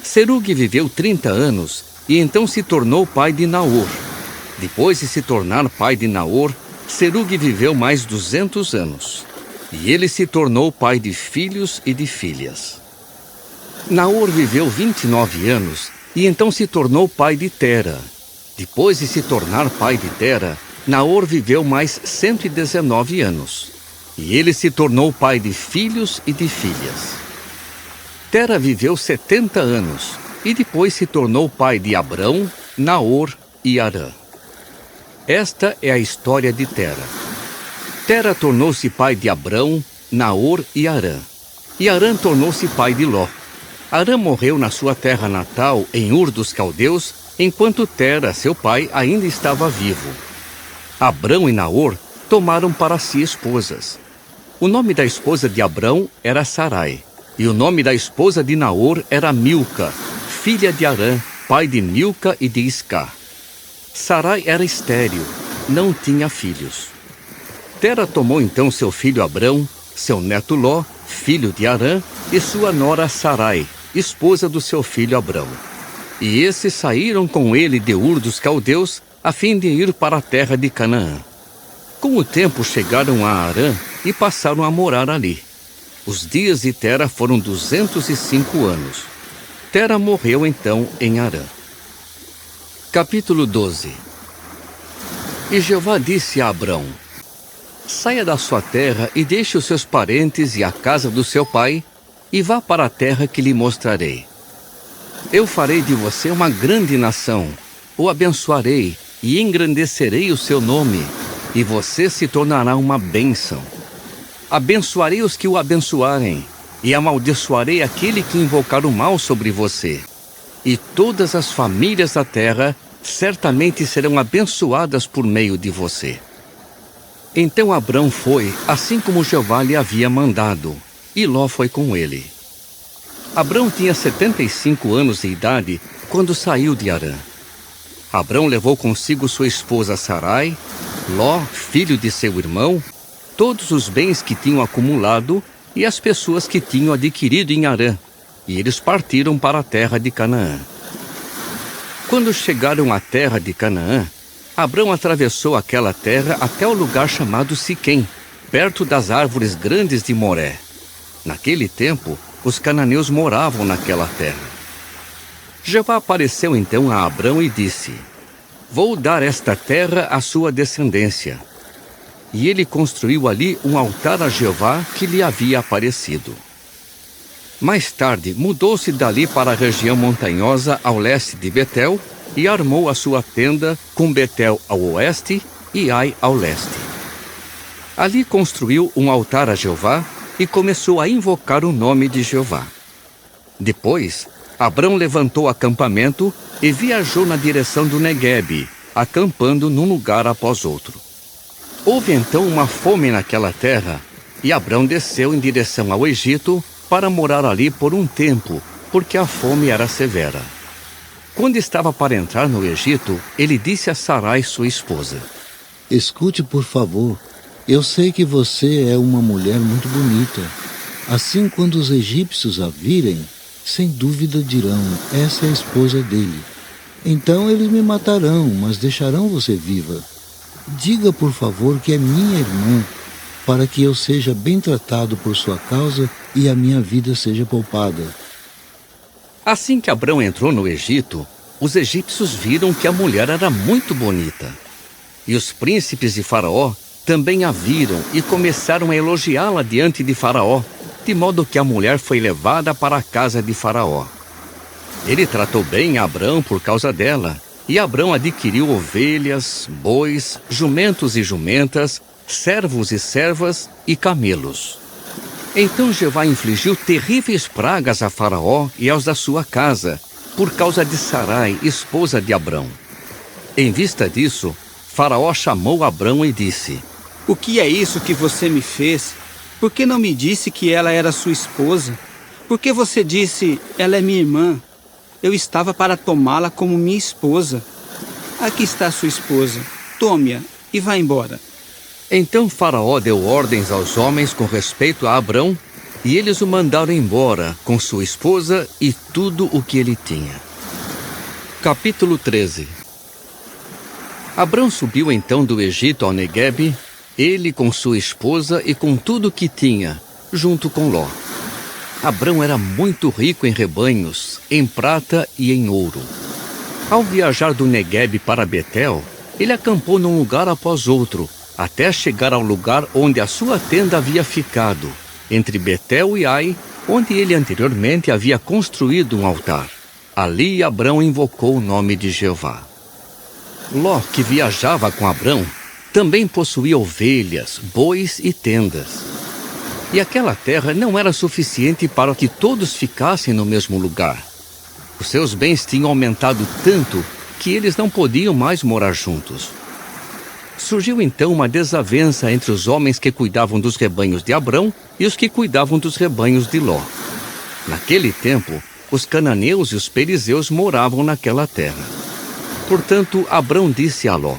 Serugue viveu 30 anos, e então se tornou pai de Naor. Depois de se tornar pai de Naor, Serugue viveu mais 200 anos, e ele se tornou pai de filhos e de filhas. Naor viveu 29 anos, e então se tornou pai de Tera. Depois de se tornar pai de Tera, Naor viveu mais 119 anos, e ele se tornou pai de filhos e de filhas. Tera viveu 70 anos, e depois se tornou pai de Abrão, Naor e Harã. Esta é a história de Tera. Tera tornou-se pai de Abrão, Naor e Harã. E Harã tornou-se pai de Ló. Harã morreu na sua terra natal, em Ur dos Caldeus, enquanto Tera, seu pai, ainda estava vivo. Abrão e Naor tomaram para si esposas. O nome da esposa de Abrão era Sarai, e o nome da esposa de Naor era Milca, filha de Harã, pai de Milca e de Iscá. Sarai era estéril, não tinha filhos. Tera tomou então seu filho Abrão, seu neto Ló, filho de Harã, e sua nora Sarai, esposa do seu filho Abrão. E esses saíram com ele de Ur dos Caldeus, a fim de ir para a terra de Canaã. Com o tempo chegaram a Harã e passaram a morar ali. Os dias de Tera foram 205 anos. Tera morreu então em Harã. Capítulo 12. E Jeová disse a Abrão: saia da sua terra e deixe os seus parentes e a casa do seu pai, e vá para a terra que lhe mostrarei. Eu farei de você uma grande nação, o abençoarei e engrandecerei o seu nome, e você se tornará uma bênção. Abençoarei os que o abençoarem, e amaldiçoarei aquele que invocar o mal sobre você. E todas as famílias da terra certamente serão abençoadas por meio de você. Então Abrão foi, assim como Jeová lhe havia mandado, e Ló foi com ele. Abrão tinha 75 anos de idade quando saiu de Harã. Abrão levou consigo sua esposa Sarai, Ló, filho de seu irmão, todos os bens que tinham acumulado e as pessoas que tinham adquirido em Harã, e eles partiram para a terra de Canaã. Quando chegaram à terra de Canaã, Abrão atravessou aquela terra até o lugar chamado Siquém, perto das árvores grandes de Moré. Naquele tempo, os cananeus moravam naquela terra. Jeová apareceu então a Abrão e disse: vou dar esta terra à sua descendência. E ele construiu ali um altar a Jeová que lhe havia aparecido. Mais tarde, mudou-se dali para a região montanhosa ao leste de Betel e armou a sua tenda com Betel ao oeste e Ai ao leste. Ali construiu um altar a Jeová e começou a invocar o nome de Jeová. Depois, Abrão levantou acampamento e viajou na direção do Neguebe, acampando num lugar após outro. Houve então uma fome naquela terra, e Abrão desceu em direção ao Egito para morar ali por um tempo, porque a fome era severa. Quando estava para entrar no Egito, ele disse a Sarai, sua esposa: Escute, por favor. Eu sei que você é uma mulher muito bonita. Assim, quando os egípcios a virem, sem dúvida dirão: essa é a esposa dele. Então eles me matarão, mas deixarão você viva. Diga, por favor, que é minha irmã, para que eu seja bem tratado por sua causa e a minha vida seja poupada. Assim que Abrão entrou no Egito, os egípcios viram que a mulher era muito bonita. E os príncipes de Faraó também a viram e começaram a elogiá-la diante de Faraó, de modo que a mulher foi levada para a casa de Faraó. Ele tratou bem Abrão por causa dela, e Abrão adquiriu ovelhas, bois, jumentos e jumentas, servos e servas e camelos. Então Jeová infligiu terríveis pragas a Faraó e aos da sua casa, por causa de Sarai, esposa de Abrão. Em vista disso, Faraó chamou Abrão e disse: O que é isso que você me fez? Por que não me disse que ela era sua esposa? Por que você disse, ela é minha irmã? Eu estava para tomá-la como minha esposa. Aqui está sua esposa. Tome-a e vá embora. Então Faraó deu ordens aos homens com respeito a Abrão, e eles o mandaram embora com sua esposa e tudo o que ele tinha. Capítulo 13. Abrão subiu então do Egito ao Neguebe, ele com sua esposa e com tudo o que tinha, junto com Ló. Abrão era muito rico em rebanhos, em prata e em ouro. Ao viajar do Neguebe para Betel, ele acampou num lugar após outro, até chegar ao lugar onde a sua tenda havia ficado, entre Betel e Ai, onde ele anteriormente havia construído um altar. Ali Abrão invocou o nome de Jeová. Ló, que viajava com Abrão, também possuía ovelhas, bois e tendas. E aquela terra não era suficiente para que todos ficassem no mesmo lugar. Os seus bens tinham aumentado tanto que eles não podiam mais morar juntos. Surgiu então uma desavença entre os homens que cuidavam dos rebanhos de Abrão e os que cuidavam dos rebanhos de Ló. Naquele tempo, os cananeus e os perizeus moravam naquela terra. Portanto, Abrão disse a Ló: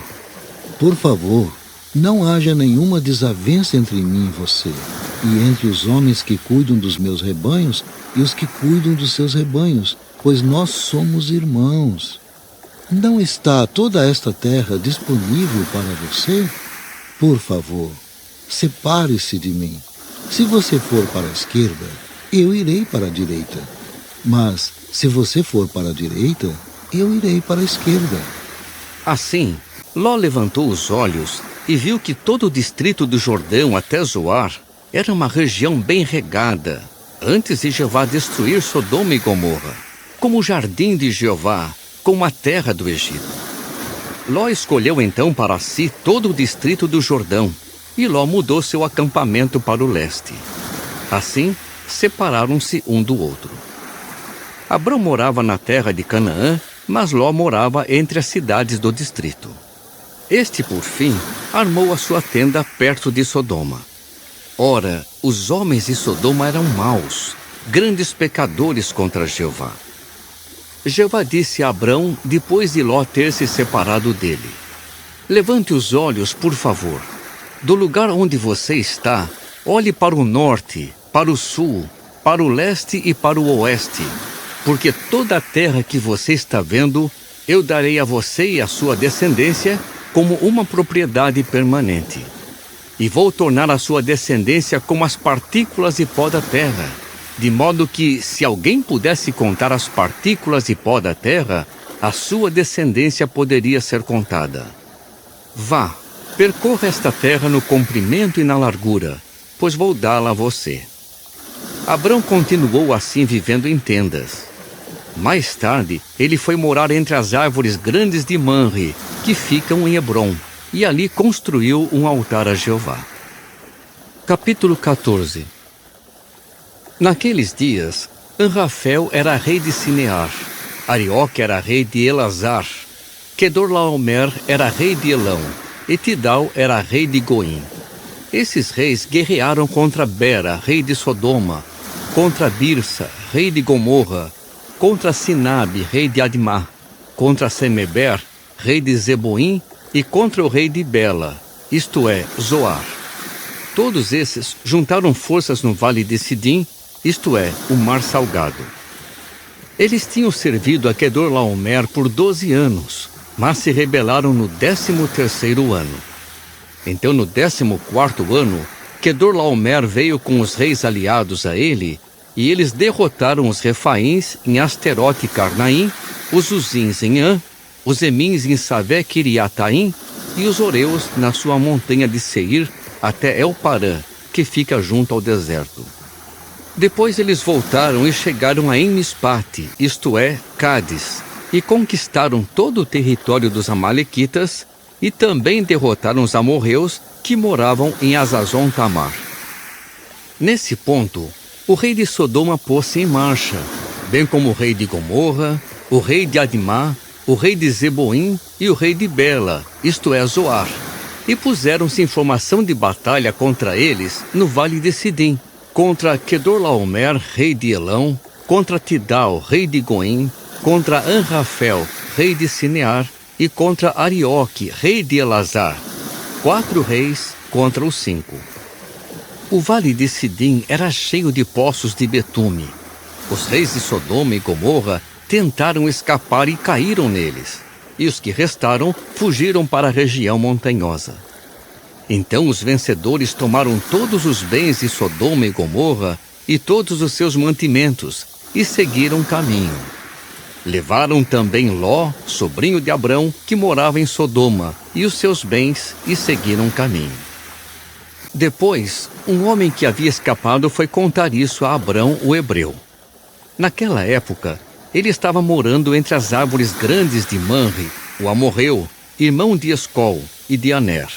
Por favor, não haja nenhuma desavença entre mim e você, e entre os homens que cuidam dos meus rebanhos e os que cuidam dos seus rebanhos, pois nós somos irmãos. Não está toda esta terra disponível para você? Por favor, separe-se de mim. Se você for para a esquerda, eu irei para a direita. Mas, se você for para a direita, eu irei para a esquerda. Assim, Ló levantou os olhos e viu que todo o distrito do Jordão até Zoar era uma região bem regada, antes de Jeová destruir Sodoma e Gomorra, como o jardim de Jeová, como a terra do Egito. Ló escolheu então para si todo o distrito do Jordão, e Ló mudou seu acampamento para o leste. Assim, separaram-se um do outro. Abrão morava na terra de Canaã, mas Ló morava entre as cidades do distrito. Este, por fim, armou a sua tenda perto de Sodoma. Ora, os homens de Sodoma eram maus, grandes pecadores contra Jeová. Jeová disse a Abrão, depois de Ló ter se separado dele: Levante os olhos, por favor. Do lugar onde você está, olhe para o norte, para o sul, para o leste e para o oeste, porque toda a terra que você está vendo, eu darei a você e a sua descendência como uma propriedade permanente. E vou tornar a sua descendência como as partículas de pó da terra, de modo que, se alguém pudesse contar as partículas de pó da terra, a sua descendência poderia ser contada. Vá, percorra esta terra no comprimento e na largura, pois vou dá-la a você. Abrão continuou assim vivendo em tendas. Mais tarde, ele foi morar entre as árvores grandes de Manre, que ficam em Hebrom, e ali construiu um altar a Jeová. Capítulo 14. Naqueles dias, Anrafel era rei de Sinear, Arioque era rei de Elazar, Quedorlaomer era rei de Elão, e Tidal era rei de Goim. Esses reis guerrearam contra Bera, rei de Sodoma, contra Birsa, rei de Gomorra, contra Sinabe, rei de Admá, contra Semeber, rei de Zeboim, e contra o rei de Bela, isto é, Zoar. Todos esses juntaram forças no vale de Sidim, isto é, o Mar Salgado. Eles tinham servido a Quedorlaomer por 12 anos, mas se rebelaram no 13º ano. Então, no 14º ano, Quedorlaomer veio com os reis aliados a ele, e eles derrotaram os Refaíns em Asterote e Carnaim, os Uzins em An, os Emins em Savé-Kiriataim e os Oreus na sua montanha de Seir até El-Parã, que fica junto ao deserto. Depois eles voltaram e chegaram a En-Mispate, isto é, Cádiz, e conquistaram todo o território dos Amalequitas e também derrotaram os amorreus que moravam em Azazon Tamar. Nesse ponto, o rei de Sodoma pôs-se em marcha, bem como o rei de Gomorra, o rei de Admá, o rei de Zeboim e o rei de Bela, isto é, Zoar, e puseram-se em formação de batalha contra eles no vale de Sidim, contra Quedorlaomer, rei de Elão, contra Tidal, rei de Goim, contra Anrafel, rei de Sinear, e contra Arioque, rei de Elazar, 4 reis contra os 5. O vale de Sidim era cheio de poços de betume. Os reis de Sodoma e Gomorra tentaram escapar e caíram neles, e os que restaram fugiram para a região montanhosa. Então os vencedores tomaram todos os bens de Sodoma e Gomorra e todos os seus mantimentos e seguiram caminho. Levaram também Ló, sobrinho de Abrão, que morava em Sodoma, e os seus bens e seguiram caminho. Depois, um homem que havia escapado foi contar isso a Abrão, o hebreu. Naquela época, ele estava morando entre as árvores grandes de Manre, o amorreu, irmão de Escol e de Aner.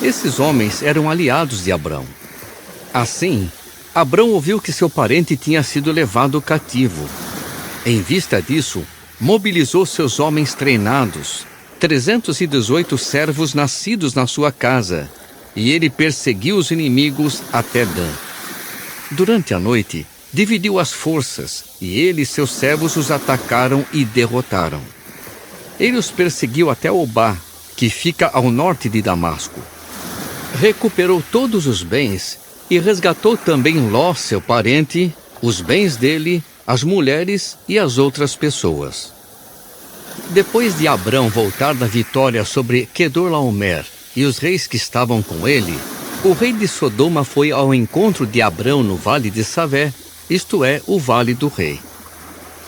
Esses homens eram aliados de Abrão. Assim, Abrão ouviu que seu parente tinha sido levado cativo. Em vista disso, mobilizou seus homens treinados, 318 servos nascidos na sua casa, e ele perseguiu os inimigos até Dan. Durante a noite, dividiu as forças, e ele e seus servos os atacaram e derrotaram. Ele os perseguiu até Obá, que fica ao norte de Damasco. Recuperou todos os bens e resgatou também Ló, seu parente, os bens dele, as mulheres e as outras pessoas. Depois de Abrão voltar da vitória sobre Quedorlaomer e os reis que estavam com ele, o rei de Sodoma foi ao encontro de Abrão no vale de Savé, isto é, o vale do rei.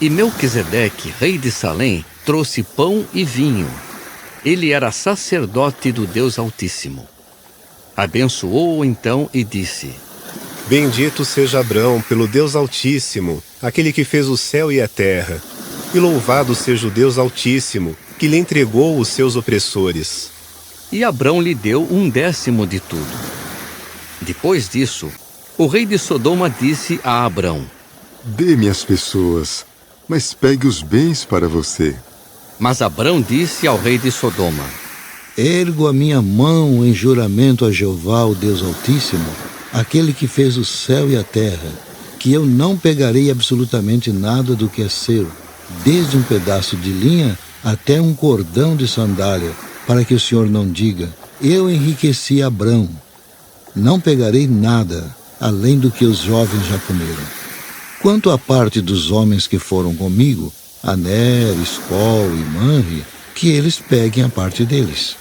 E Melquisedeque, rei de Salém, trouxe pão e vinho. Ele era sacerdote do Deus Altíssimo. Abençoou-o então e disse: Bendito seja Abrão pelo Deus Altíssimo, aquele que fez o céu e a terra. E louvado seja o Deus Altíssimo, que lhe entregou os seus opressores. E Abrão lhe deu 1/10 de tudo. Depois disso, o rei de Sodoma disse a Abrão: Dê-me as pessoas, mas pegue os bens para você. Mas Abrão disse ao rei de Sodoma: Ergo a minha mão em juramento a Jeová, o Deus Altíssimo, aquele que fez o céu e a terra, que eu não pegarei absolutamente nada do que é seu, desde um pedaço de linha até um cordão de sandália, para que o Senhor não diga: eu enriqueci Abrão. Não pegarei nada, além do que os jovens já comeram. Quanto à parte dos homens que foram comigo, Aner, Escol e Manre, que eles peguem a parte deles.